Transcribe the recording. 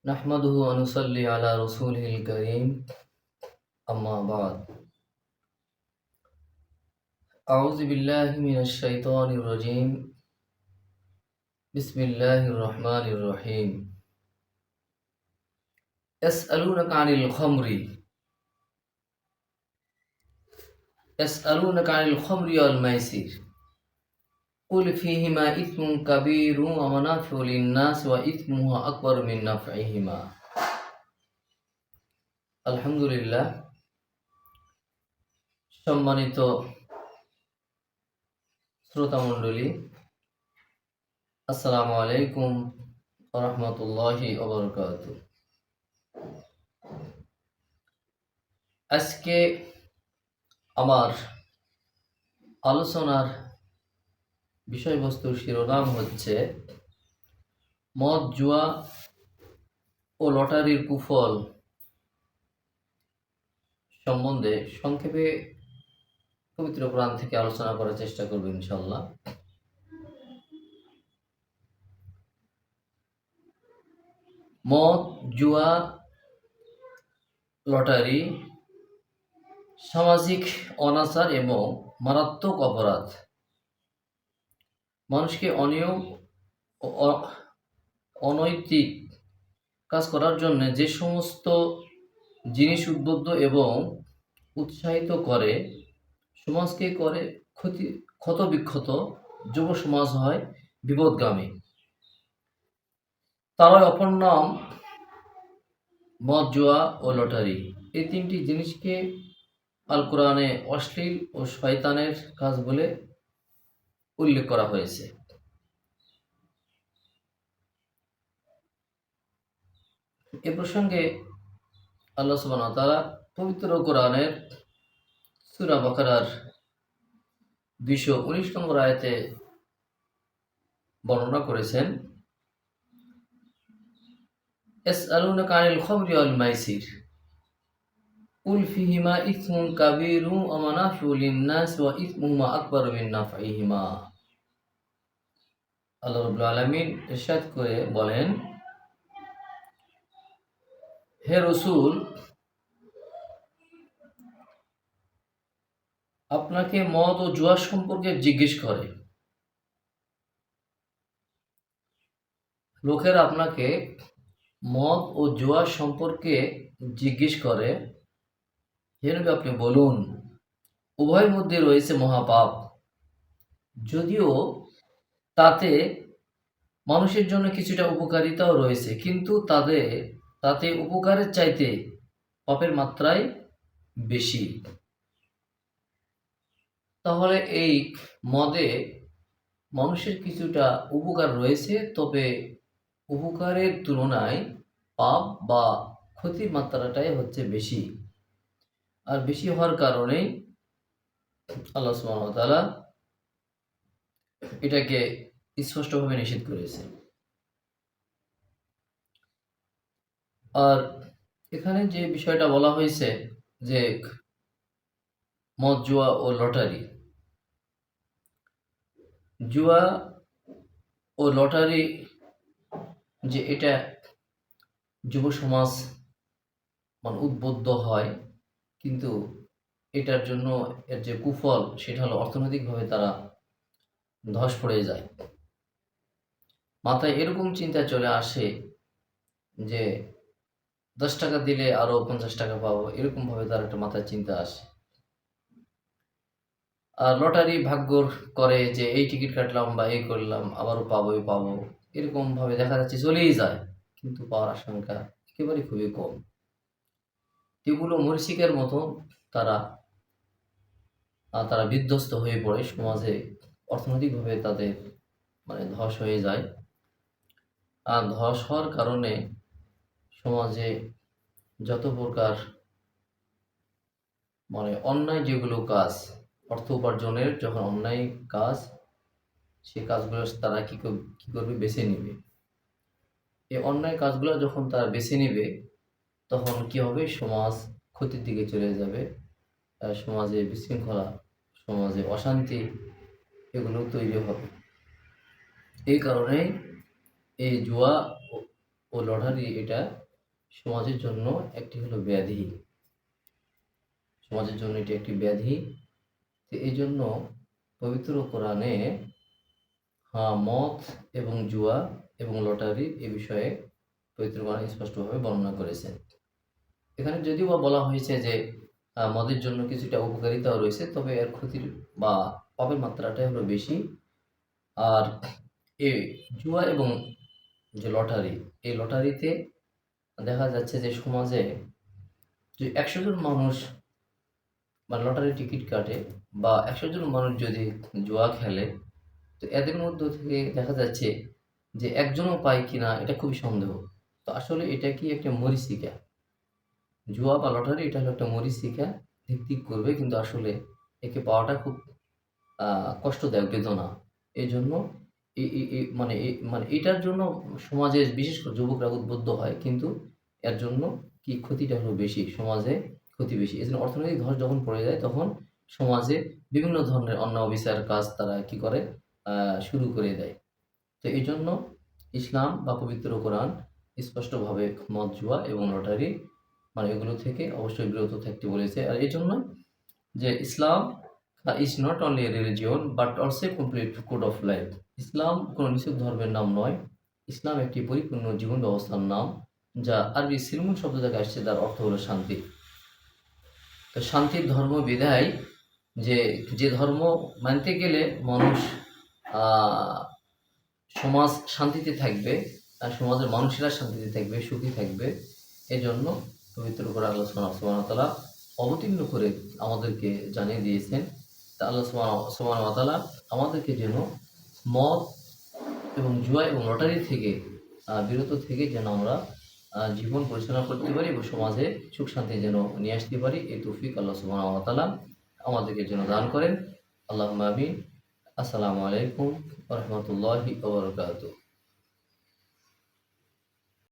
नहमदुहु व नुसल्ली अला रसूलिहिल करीम अम्मा बाद अऊज़ु बिल्लाहि मिनश शैतानिर रजीम बिस्मिल्लाहिर रहमानिर रहीम यसअलूनका अनिल खम्रि वल मैसिर कुल फीहिमा इस्मुन कबीरुन व मनाफिउ लिन्नास व इस्मुहुमा अकबरु मिन नफ़इहिमा। আলহামদুলিল্লাহ। সম্মানিত শ্রোতামণ্ডলী, আসসালামু আলাইকুম ওয়া রাহমাতুল্লাহি ওয়া বারাকাতুহু। আজকে আমার আলোচনার বিষয়বস্তুর শিরোনাম হচ্ছে মদ, জুয়া ও লটারির কুফল সম্বন্ধে সংক্ষেপে পবিত্র কোরআন থেকে আলোচনা করার চেষ্টা করব ইনশাআল্লাহ। মদ, জুয়া, লটারি সামাজিক অনাচার এবং মারাত্মক অপরাধ। মানুষকে অনিয়ম ও অনৈতিক কাজ করার জন্য যে সমস্ত জিনিস উদ্বুদ্ধ এবং উৎসাহিত করে, সমাজকে করে ক্ষতবিক্ষত, যুব সমাজ হয় বিপদগামী। তারই অপর নাম মদ, জুয়া ও লটারি। এই তিনটি জিনিসকে আল কোরআনে অশ্লীল ও শয়তানের কাজ বলে উল্লেখ করা হয়েছে। এ প্রসঙ্গে আল্লাহ সুবহানাহু ওয়া তাআলা পবিত্র কোরআনের সূরা বাকারার 219 নম্বর আয়াতে বর্ণনা করেছেন, ইয়াসআলুনাকা আনিল খামরি ওয়াল মাইসির কুল ফীহিমা ইসমুন কাবীরুন ওয়া মানাফিউ লিন-নাস ওয়া ইসমুহুমা আকবারু মিন নাফইহিমা। আল্লাহ রাব্বুল আলামিন ইরশাদ করে বলেন, হে রাসূল, আপনাকে মদ ও জুয়া সম্পর্কে জিজ্ঞেস করে। লোকেরা আপনাকে মদ ও জুয়া সম্পর্কে জিজ্ঞেস করে, হে নবী আপনি বলুন, উভয়ের মধ্যে রয়েছে মহাপাপ, যদিও তাতে মানুষের জন্য কিছুটা উপকারিতাও রয়েছে, কিন্তু তাতে উপকারের চাইতে পাপের মাত্রাই বেশি। তাহলে এই মদে মানুষের কিছুটা উপকার রয়েছে, তবে উপকারের তুলনায় পাপ বা ক্ষতির মাত্রাটাই হচ্ছে বেশি। আর বেশি হওয়ার কারণেই আল্লাহ সুবহানাহু ওয়া তাআলা এটাকে স্পষ্টভাবে নিষেধ করেছে। আর এখানে যে বিষয়টা বলা হয়েছে যে মদ, জুয়া ও লটারি, জুয়া ও লটারি যে এটা যুব সমাজ উদ্বুদ্ধ হয়, কিন্তু এটার জন্য এর যে কুফল সেটা হলো অর্থনৈতিকভাবে তারা ধস পড়ে যায়। মাথায় এরকম চিন্তা চলে আসে যে 10 টাকা দিলে আরো 50 টাকা পাবো, এরকমভাবে তার একটা মাথায় চিন্তা আসে। আর লটারি ভাগ্যর করে যে এই টিকিট কাটলাম বা এই করলাম আবারও পাবো, এরকমভাবে দেখা যাচ্ছে চলেই যায়, কিন্তু পাওয়ার আশঙ্কা একেবারে খুবই কম। এগুলো মরিচিকার মতো তারা বিধ্বস্ত হয়ে পড়ে, সমাজে অর্থনৈতিকভাবে তাদের ধস হয়ে যায়। আর ধস হওয়ার কারণে সমাজে যত প্রকার অন্যায় যেগুলো কাজ, অর্থ উপার্জনের যখন অন্যায় কাজ, সেই কাজগুলো তারা কি করবে, বেছে নেবে। এই অন্যায় কাজগুলো যখন তারা বেছে নেবে, তখন কি হবে, সমাজ ক্ষতির দিকে চলে যাবে। সমাজে বিশৃঙ্খলা, সমাজে অশান্তি এগুলো তৈরি হবে। এই কারণে এই জুয়া ও লটারি এটা সমাজের জন্য একটি হলো ব্যাধি। সমাজের জন্য এটি একটি ব্যাধি। তো এই জন্য পবিত্র কোরআনে মদ এবং জুয়া এবং লটারি এ বিষয়ে পবিত্র কোরআন স্পষ্টভাবে বর্ণনা করেছেন। এখানে যদিও বা বলা হয়েছে যে মদের জন্য কিছুটা উপকারিতাও রয়েছে, তবে এর ক্ষতির বা পাপের মাত্রাটাই হলো বেশি। আর এই জুয়া এবং যে লটারি, এই লটারিতে দেখা যাচ্ছে যে সমাজে যে ১০০ জন মানুষ মানে লটারির টিকিট কাটে বা ১০০ জন মানুষ যদি জুয়া খেলে, তো এদের মধ্য থেকে দেখা যাচ্ছে যে একজনও পায় কিনা এটা খুবই সন্দেহ। তো আসলে এটা কি একটা মরীচিকা। জুয়া বা লটারি এটা হলো একটা মরীচিকা, ধিক্ করবে, কিন্তু আসলে একে পাওয়াটা খুব কষ্টদায়ক, বেদনা। এইজন্য মানে এটার জন্য সমাজে বিশেষ করে যুবকরা উদ্বুদ্ধ হয়, কিন্তু এর জন্য কি ক্ষতিটা হলো বেশি, সমাজে ক্ষতি বেশি। এজন্য অর্থনৈতিক ধস যখন পড়ে যায় তখন সমাজে বিভিন্ন ধরনের অন্যায় অবিচার কাজ তারা কি করে শুরু করে দেয়। তো এইজন্য ইসলাম বা পবিত্র কোরআন স্পষ্টভাবে মদ, জুয়া এবং লটারি মানে এগুলো থেকে অবশ্যই বিরত থাকতে বলেছে। আর এইজন্য যে Islam is not only a religion but also a complete code of life. ইসলাম কোনো নিছক ধর্মের নাম নয়, ইসলাম একটি পরিপূর্ণ জীবন ব্যবস্থার নাম, যা আরবি সিলমুন শব্দ থেকে আসছে, যার অর্থ হলো শান্তি। তো শান্তির ধর্ম বিধায় যে যে ধর্ম মানতে গেলে মানুষ সমাজ শান্তিতে থাকবে, আর সমাজের মানুষেরা শান্তিতে থাকবে, সুখী থাকবে। এজন্য পবিত্র করে আল্লাহ সুবহানাহু ওয়া তাআলা অবতীর্ণ করে আমাদেরকে জানিয়ে দিয়েছেন। তা আল্লাহ সুবহানাহু ওয়া তাআলা আমাদেরকে যেন মদ এবং জুয়া এবং লটারি থেকে বিরত থেকে যেন আমরা জীবন পরিচালনা করতে পারি এবং সমাজে সুখ শান্তি যেন নিয়ে আসতে পারি, এই তৌফিক আল্লাহ সুবহানাহু ওয়া তাআলা আমাদেরকে যেন দান করেন। আল্লাহুম্মা আমিন। আসসালামু আলাইকুম ওয়া রাহমাতুল্লাহি ওয়া বারাকাতুহু।